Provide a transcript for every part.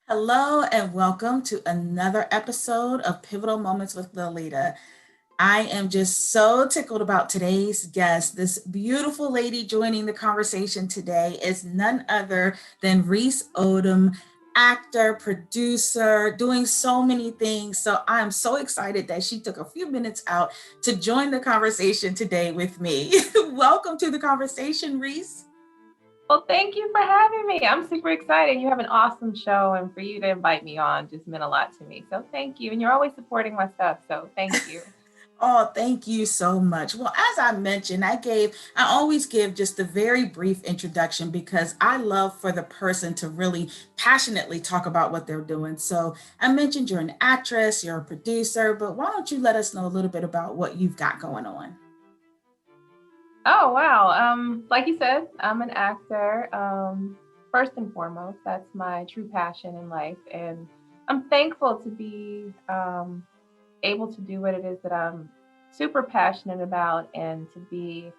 Hello and welcome to another episode of Pivotal Moments with Liletta. I am just so tickled about today's guest. This beautiful lady joining the conversation today is none other than Reece Odum, actor, producer, doing so many things. So I'm so excited that she took a few minutes out to join the conversation today with me. Welcome to the conversation, Reece. Well, thank you for having me. I'm super excited. You have an awesome show, and for you to invite me on just meant a lot to me. So thank you. And you're always supporting my stuff. So thank you. Oh, thank you so much. Well, as I mentioned, I always give just a very brief introduction because I love for the person to really passionately talk about what they're doing. So I mentioned you're an actress, you're a producer, but why don't you let us know a little bit about what you've got going on? Oh, wow. Like you said, I'm an actor. First and foremost, that's my true passion in life. And I'm thankful to be able to do what it is that I'm super passionate about and to be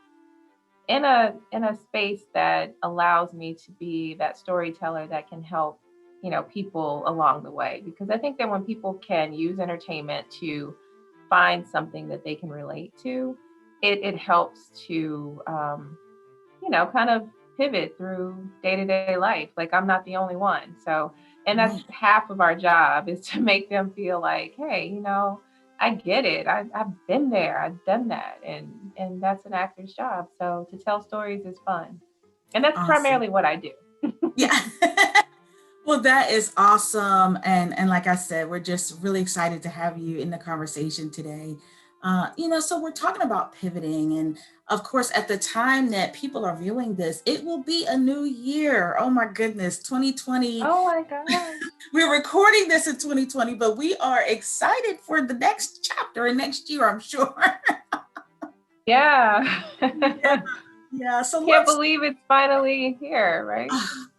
in a space that allows me to be that storyteller that can help people along the way, because I think that when people can use entertainment to find something that they can relate to, it helps to kind of pivot through day-to-day life. Like, I'm not the only one. So, and that's Right. half of our job, is to make them feel like, hey, I get it. I've been there. I've done that. And that's an actor's job. So to tell stories is fun. And that's Awesome. primarily what I do. Yeah. Well, that is awesome. And like I said, we're just really excited to have you in the conversation today. So we're talking about pivoting. And of course, at the time that people are viewing this, it will be a new year. Oh my goodness, 2020. Oh my gosh. We're recording this in 2020, but we are excited for the next chapter and next year, I'm sure. Yeah. Yeah. Yeah. So Can't let's believe it's finally here, right?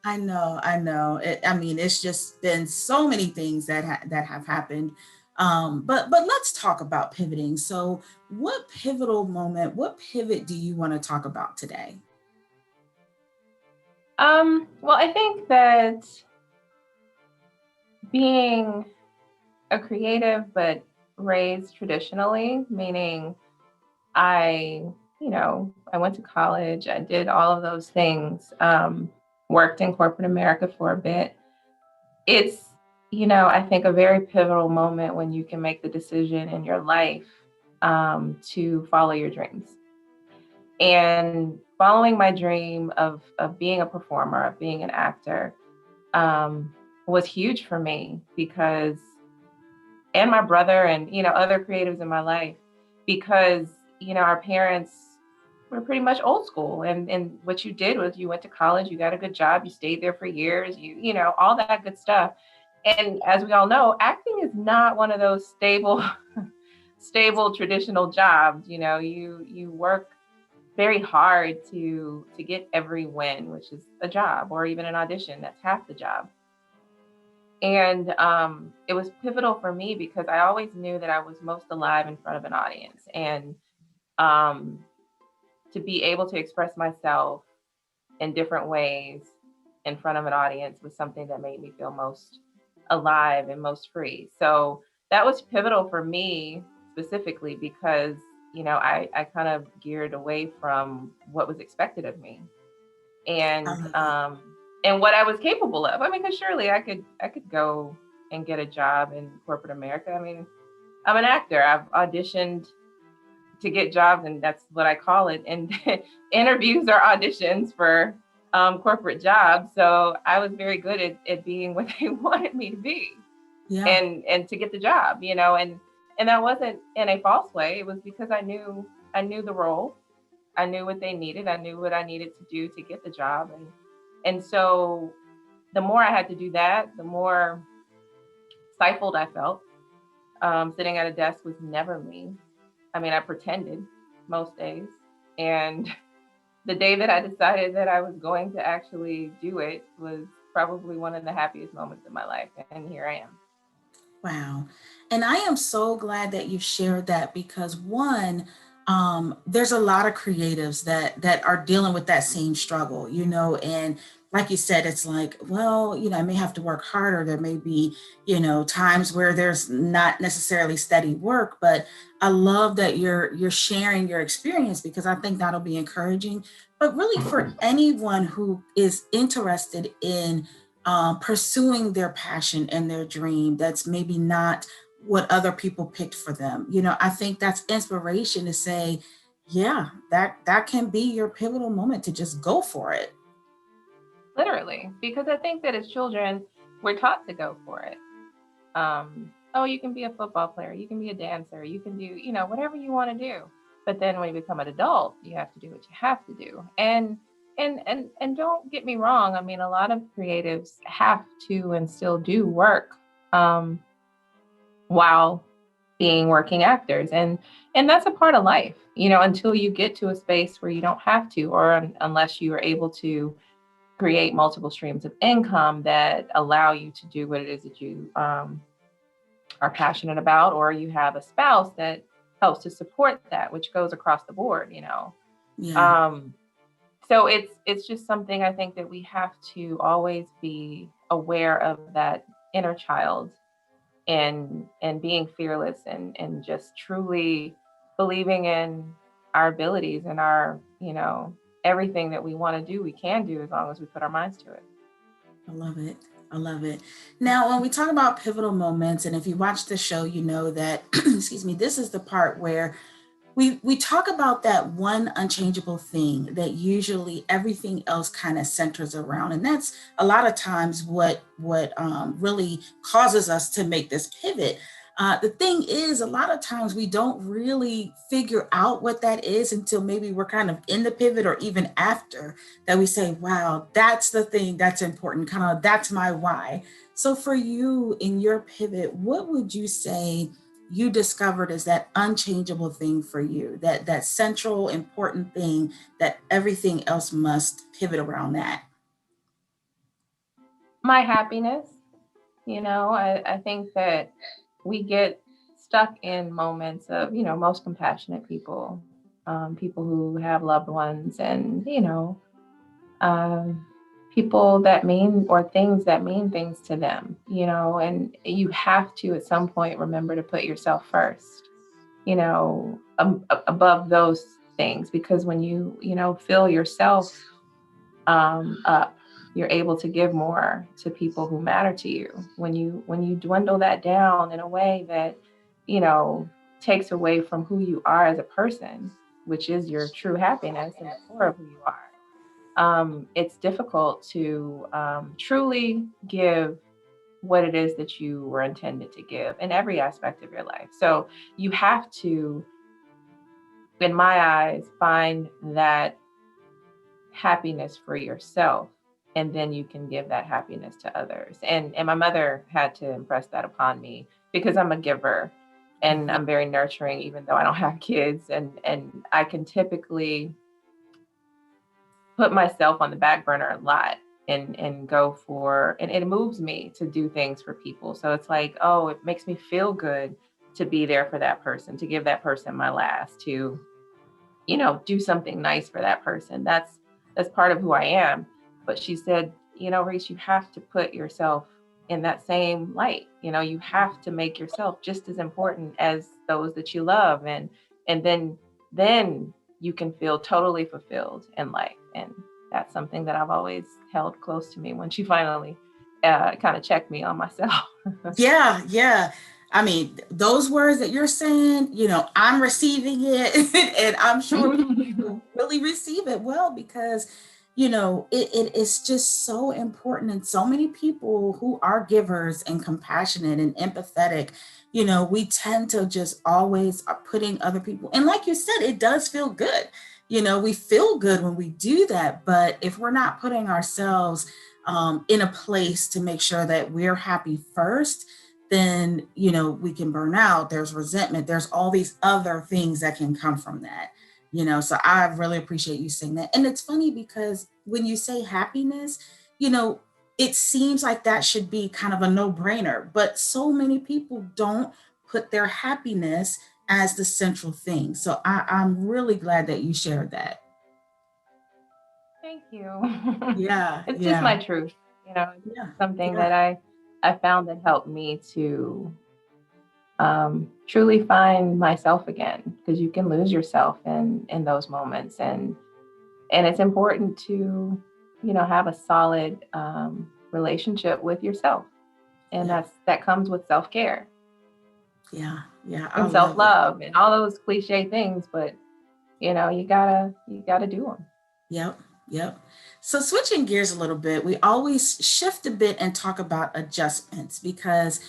I know. I mean, it's just been so many things that have happened. But let's talk about pivoting. So, what pivotal moment, what pivot do you want to talk about today? Well, I think that being a creative but raised traditionally, meaning I, I went to college, I did all of those things, worked in corporate America for a bit. It's, I think a very pivotal moment when you can make the decision in your life to follow your dreams. And following my dream of being a performer, of being an actor, was huge for me because, and my brother and, other creatives in my life, because, our parents were pretty much old school. And what you did was you went to college, you got a good job, you stayed there for years, all that good stuff. And as we all know, acting is not one of those stable, stable traditional jobs. You work very hard to get every win, which is a job or even an audition. That's half the job. And it was pivotal for me because I always knew that I was most alive in front of an audience. And um, to be able to express myself in different ways in front of an audience was something that made me feel most alive and most free. So that was pivotal for me specifically because, I kind of geared away from what was expected of me. I And love it. what I was capable of. I mean, because surely I could go and get a job in corporate America. I mean, I'm an actor. I've auditioned to get jobs, and that's what I call it. And interviews are auditions for corporate jobs. So I was very good at being what they wanted me to be, Yeah. and to get the job, and that wasn't in a false way. It was because I knew the role. I knew what they needed. I knew what I needed to do to get the job. And so the more I had to do that, the more stifled I felt. Sitting at a desk was never me. I mean, I pretended most days. And the day that I decided that I was going to actually do it was probably one of the happiest moments of my life. And here I am. Wow. And I am so glad that you've shared that because one, there's a lot of creatives that are dealing with that same struggle, and like you said, it's like, well, I may have to work harder. There may be, times where there's not necessarily steady work, but I love that you're sharing your experience, because I think that'll be encouraging. But really, for anyone who is interested in pursuing their passion and their dream, that's maybe not what other people picked for them. I think that's inspiration to say, yeah, that can be your pivotal moment to just go for it. Literally, because I think that as children, we're taught to go for it. Oh, you can be a football player, you can be a dancer, you can do, whatever you want to do. But then when you become an adult, you have to do what you have to do. And don't get me wrong. I mean, a lot of creatives have to and still do work um, while being working actors, and that's a part of life, until you get to a space where you don't have to, or unless you are able to create multiple streams of income that allow you to do what it is that you are passionate about, or you have a spouse that helps to support that, which goes across the board. Yeah, Um, so it's just something I think that we have to always be aware of, that inner child, and being fearless, and just truly believing in our abilities and our, everything that we want to do, we can do as long as we put our minds to it. I love it. I love it. Now, when we talk about pivotal moments, and if you watch the show, you know that, excuse me, this is the part where we talk about that one unchangeable thing that usually everything else kind of centers around, and that's a lot of times what really causes us to make this pivot. The thing is, a lot of times we don't really figure out what that is until maybe we're kind of in the pivot, or even after that we say, wow, that's the thing that's important, kind of that's my why. So for you in your pivot, what would you say you discovered as that unchangeable thing for you, that central important thing that everything else must pivot around that? My happiness. I think that we get stuck in moments of, most compassionate people, people who have loved ones, and, um, people that mean, or things that mean things to them, and you have to at some point remember to put yourself first, above those things, because when you fill yourself up, you're able to give more to people who matter to you. When you dwindle that down in a way that you know takes away from who you are as a person, which is your true happiness and the core of who you are, it's difficult to truly give what it is that you were intended to give in every aspect of your life. So you have to, in my eyes, find that happiness for yourself, and then you can give that happiness to others. And my mother had to impress that upon me, because I'm a giver, and I'm very nurturing, even though I don't have kids, and I can typically put myself on the back burner a lot, and go for, and it moves me to do things for people. So it's like, oh, it makes me feel good to be there for that person, to give that person my last, to do something nice for that person. That's part of who I am. But she said, Reece, you have to put yourself in that same light. You have to make yourself just as important as those that you love, and then you can feel totally fulfilled in life. And that's something that I've always held close to me, when she finally kind of checked me on myself. Yeah, yeah. I mean, those words that you're saying, I'm receiving it, and I'm sure people really receive it well, because, it is just so important. And so many people who are givers and compassionate and empathetic, we tend to just always are putting other people. And like you said, it does feel good. We feel good when we do that. But if we're not putting ourselves in a place to make sure that we're happy first, then we can burn out. There's resentment. There's all these other things that can come from that. So I really appreciate you saying that. And it's funny because when you say happiness, you know, it seems like that should be kind of a no-brainer, but so many people don't put their happiness as the central thing. So I'm really glad that you shared that. Thank you. Yeah, It's just yeah, my truth. It's yeah, something yeah, that I found that helped me to truly find myself again, because you can lose yourself in those moments, and it's important to have a solid relationship with yourself, and yeah, that comes with self-care yeah, yeah. I and love it. self-love and all those cliche things, but you gotta do them. Yep, yep. So switching gears a little bit, we always shift a bit and talk about adjustments because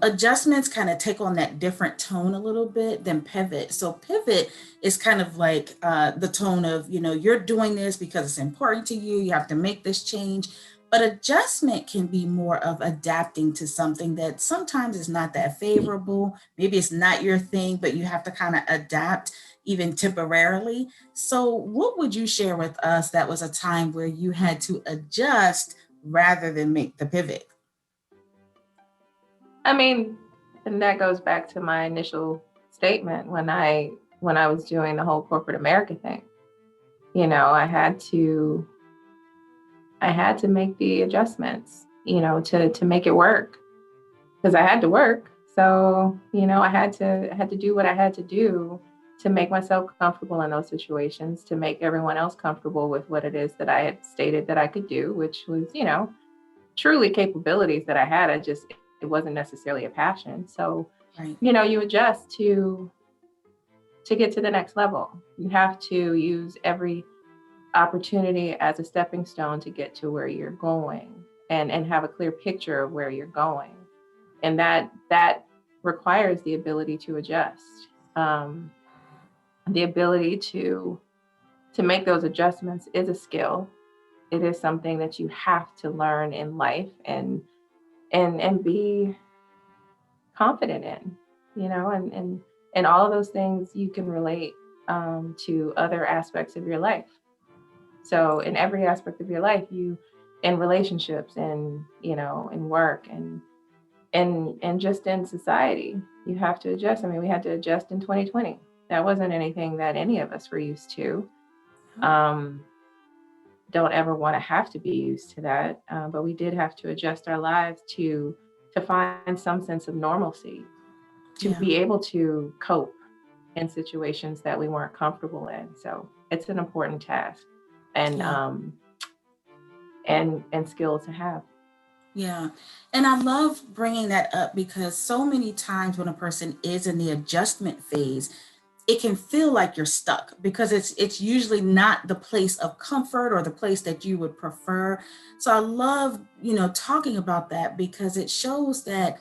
adjustments kind of take on that different tone a little bit than pivot. So pivot is kind of like the tone of, you're doing this because it's important to you. You have to make this change. But adjustment can be more of adapting to something that sometimes is not that favorable. Maybe it's not your thing, but you have to kind of adapt even temporarily. So, what would you share with us that was a time where you had to adjust rather than make the pivot? I mean, and that goes back to my initial statement when I was doing the whole corporate America thing. I had to make the adjustments, to make it work, because I had to work. So, I had to do what I had to do to make myself comfortable in those situations, to make everyone else comfortable with what it is that I had stated that I could do, which was, truly capabilities that I had. It wasn't necessarily a passion. So, Right. you adjust to get to the next level. You have to use every opportunity as a stepping stone to get to where you're going, and have a clear picture of where you're going. And that requires the ability to adjust, um, the ability to make those adjustments is a skill. It is something that you have to learn in life, and be confident in, and all of those things you can relate to other aspects of your life. So in every aspect of your life, in relationships, and in work, and just in society, you have to adjust. I mean, we had to adjust in 2020. That wasn't anything that any of us were used to. Um, don't ever want to have to be used to that, but we did have to adjust our lives to find some sense of normalcy, to Yeah. be able to cope in situations that we weren't comfortable in. So it's an important task, and Yeah. and skill to have. Yeah. And I love bringing that up because so many times when a person is in the adjustment phase, it can feel like you're stuck because it's usually not the place of comfort or the place that you would prefer. So I love, talking about that because it shows that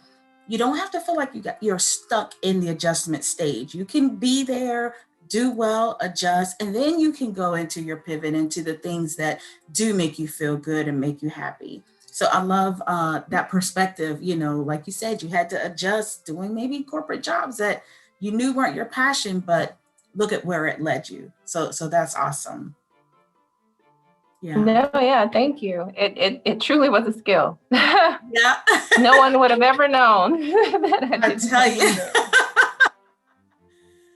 you don't have to feel like you're stuck in the adjustment stage. You can be there, do well, adjust, and then you can go into your pivot into the things that do make you feel good and make you happy. So I love that perspective. Like you said, you had to adjust doing maybe corporate jobs that you knew weren't your passion, but look at where it led you. So that's awesome. Yeah. No, yeah, thank you. It truly was a skill. Yeah. No one would have ever known that I I didn't tell want you. to do.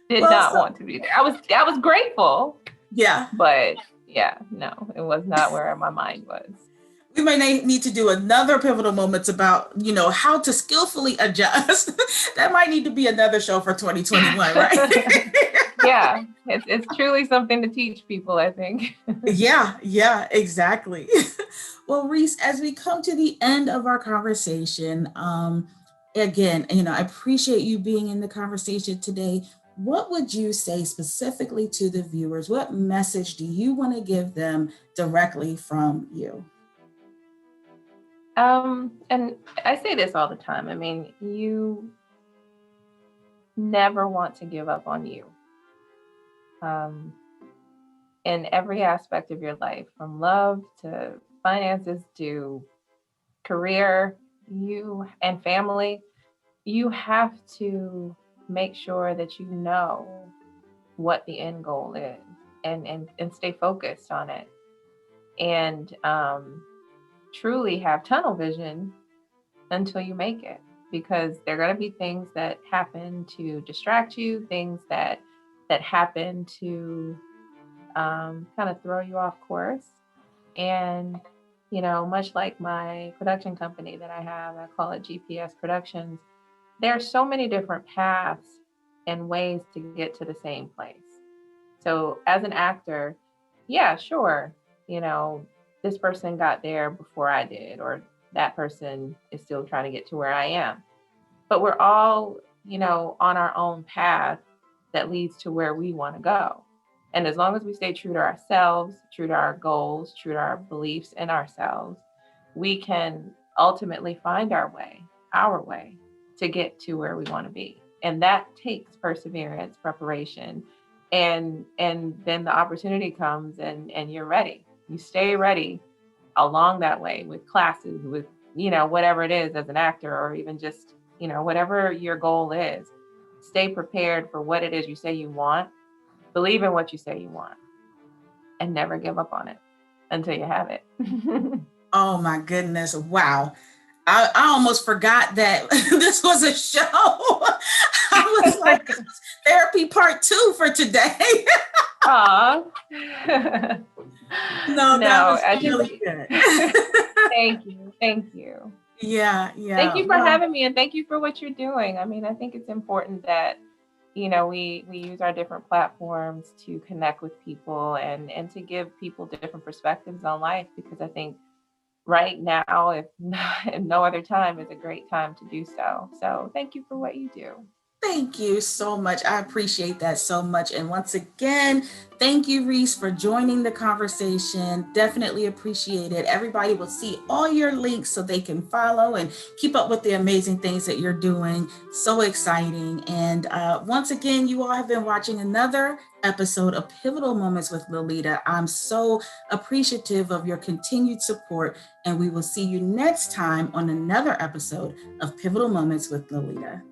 Did Well, not so want to be there. I was grateful, yeah, but yeah, no, it was not where my mind was. we may need to do another pivotal moments about, how to skillfully adjust. That might need to be another show for 2021, right? Yeah, it's truly something to teach people, I think. Yeah, yeah, exactly. Well, Reece, as we come to the end of our conversation, again, I appreciate you being in the conversation today. What would you say specifically to the viewers? What message do you want to give them directly from you? And I say this all the time. I mean, you never want to give up on you. Um, in every aspect of your life, from love to finances to career, you and family, you have to make sure that you know what the end goal is, and stay focused on it, and truly have tunnel vision until you make it, because there are going to be things that happen to distract you, things that happen to kind of throw you off course. And, much like my production company that I have, I call it GPS Productions, there are so many different paths and ways to get to the same place. So as an actor, yeah, sure, you know, this person got there before I did, or that person is still trying to get to where I am. But we're all, on our own path that leads to where we want to go. And as long as we stay true to ourselves, true to our goals, true to our beliefs in ourselves, we can ultimately find our way to get to where we want to be. And that takes perseverance, preparation, and then the opportunity comes and you're ready. You stay ready along that way with classes, with whatever it is as an actor, or even just whatever your goal is. Stay prepared for what it is you say you want, believe in what you say you want, and never give up on it until you have it. Oh my goodness. Wow. I almost forgot that this was a show. I was like, therapy part 2 for today. Aw. No, that No, was I just really good. thank you. Thank you. Yeah, Thank yeah. you for Well, having me, and thank you for what you're doing. I mean, I think it's important that we use our different platforms to connect with people and to give people different perspectives on life, because I think right now, if no other time, is a great time to do so. So thank you for what you do. thank you so much. I appreciate that so much. And once again, thank you, Reece, for joining the conversation. Definitely appreciate it. Everybody will see all your links so they can follow and keep up with the amazing things that you're doing. So exciting. And once again, you all have been watching another episode of Pivotal Moments with Liletta. I'm so appreciative of your continued support, and we will see you next time on another episode of Pivotal Moments with Liletta.